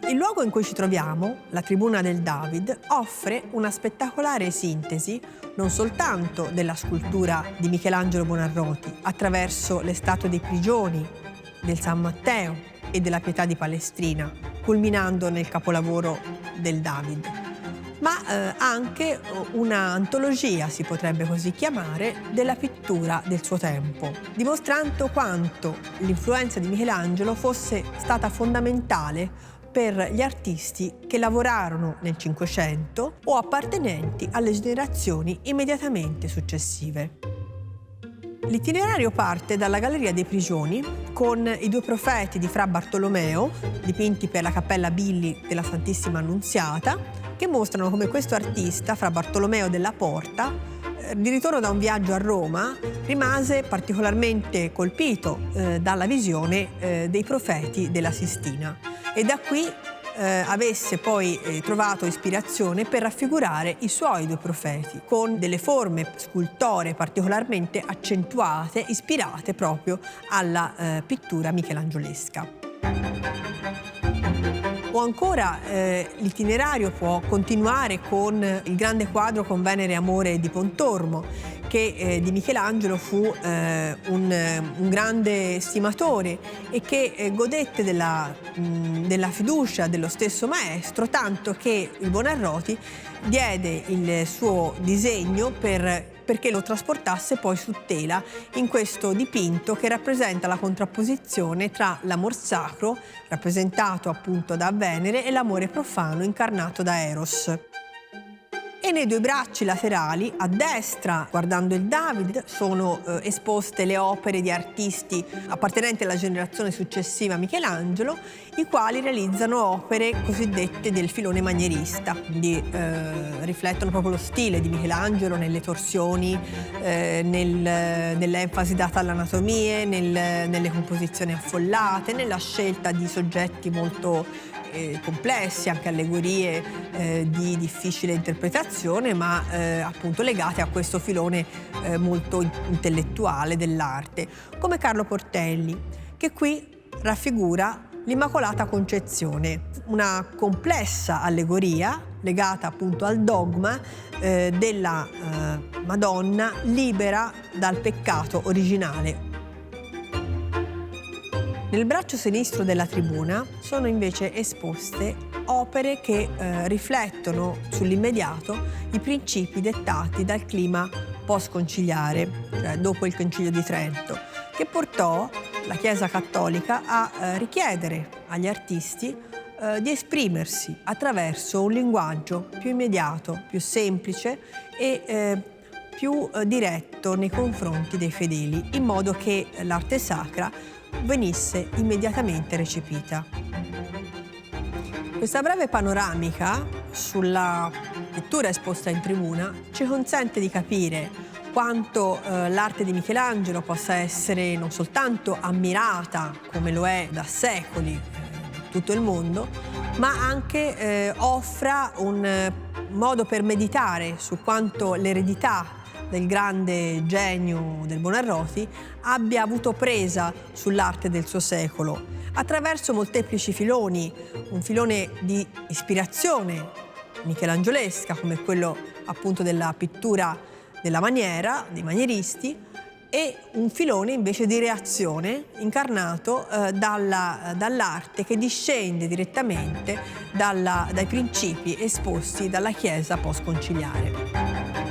Il luogo in cui ci troviamo, la Tribuna del David, offre una spettacolare sintesi non soltanto della scultura di Michelangelo Buonarroti attraverso le statue dei Prigioni, del San Matteo e della Pietà di Palestrina, culminando nel capolavoro del David, ma anche una antologia, si potrebbe così chiamare, della pittura del suo tempo, dimostrando quanto l'influenza di Michelangelo fosse stata fondamentale per gli artisti che lavorarono nel Cinquecento o appartenenti alle generazioni immediatamente successive. L'itinerario parte dalla Galleria dei Prigioni con i due profeti di Fra Bartolomeo, dipinti per la Cappella Billi della Santissima Annunziata, che mostrano come questo artista, Fra Bartolomeo della Porta, di ritorno da un viaggio a Roma, rimase particolarmente colpito dalla visione dei profeti della Sistina e da qui avesse poi trovato ispirazione per raffigurare i suoi due profeti con delle forme scultoree particolarmente accentuate, ispirate proprio alla pittura michelangiolesca. O ancora l'itinerario può continuare con il grande quadro Con Venere e Amore di Pontormo, che di Michelangelo fu un grande stimatore e che godette della fiducia dello stesso maestro, tanto che il Buonarroti diede il suo disegno perché lo trasportasse poi su tela in questo dipinto che rappresenta la contrapposizione tra l'amor sacro, rappresentato appunto da Venere, e l'amore profano incarnato da Eros. E nei due bracci laterali, a destra, guardando il David, sono esposte le opere di artisti appartenenti alla generazione successiva a Michelangelo, i quali realizzano opere cosiddette del filone manierista, quindi riflettono proprio lo stile di Michelangelo nelle torsioni, nell'enfasi data all'anatomie, nelle composizioni affollate, nella scelta di soggetti molto complessi, anche allegorie di difficile interpretazione, ma appunto legate a questo filone molto intellettuale dell'arte, come Carlo Portelli, che qui raffigura l'Immacolata Concezione, una complessa allegoria legata appunto al dogma della Madonna libera dal peccato originale. Nel braccio sinistro della tribuna sono invece esposte opere che riflettono sull'immediato i principi dettati dal clima post-conciliare, cioè dopo il Concilio di Trento, che portò la Chiesa Cattolica a richiedere agli artisti di esprimersi attraverso un linguaggio più immediato, più semplice e più diretto nei confronti dei fedeli, in modo che l'arte sacra venisse immediatamente recepita. Questa breve panoramica sulla pittura esposta in tribuna ci consente di capire quanto l'arte di Michelangelo possa essere non soltanto ammirata, come lo è da secoli in tutto il mondo, ma anche offra un modo per meditare su quanto l'eredità del grande genio del Buonarroti abbia avuto presa sull'arte del suo secolo attraverso molteplici filoni, un filone di ispirazione michelangiolesca come quello appunto della pittura della maniera, dei manieristi, e un filone invece di reazione incarnato dall'arte che discende direttamente dai principi esposti dalla Chiesa post-conciliare.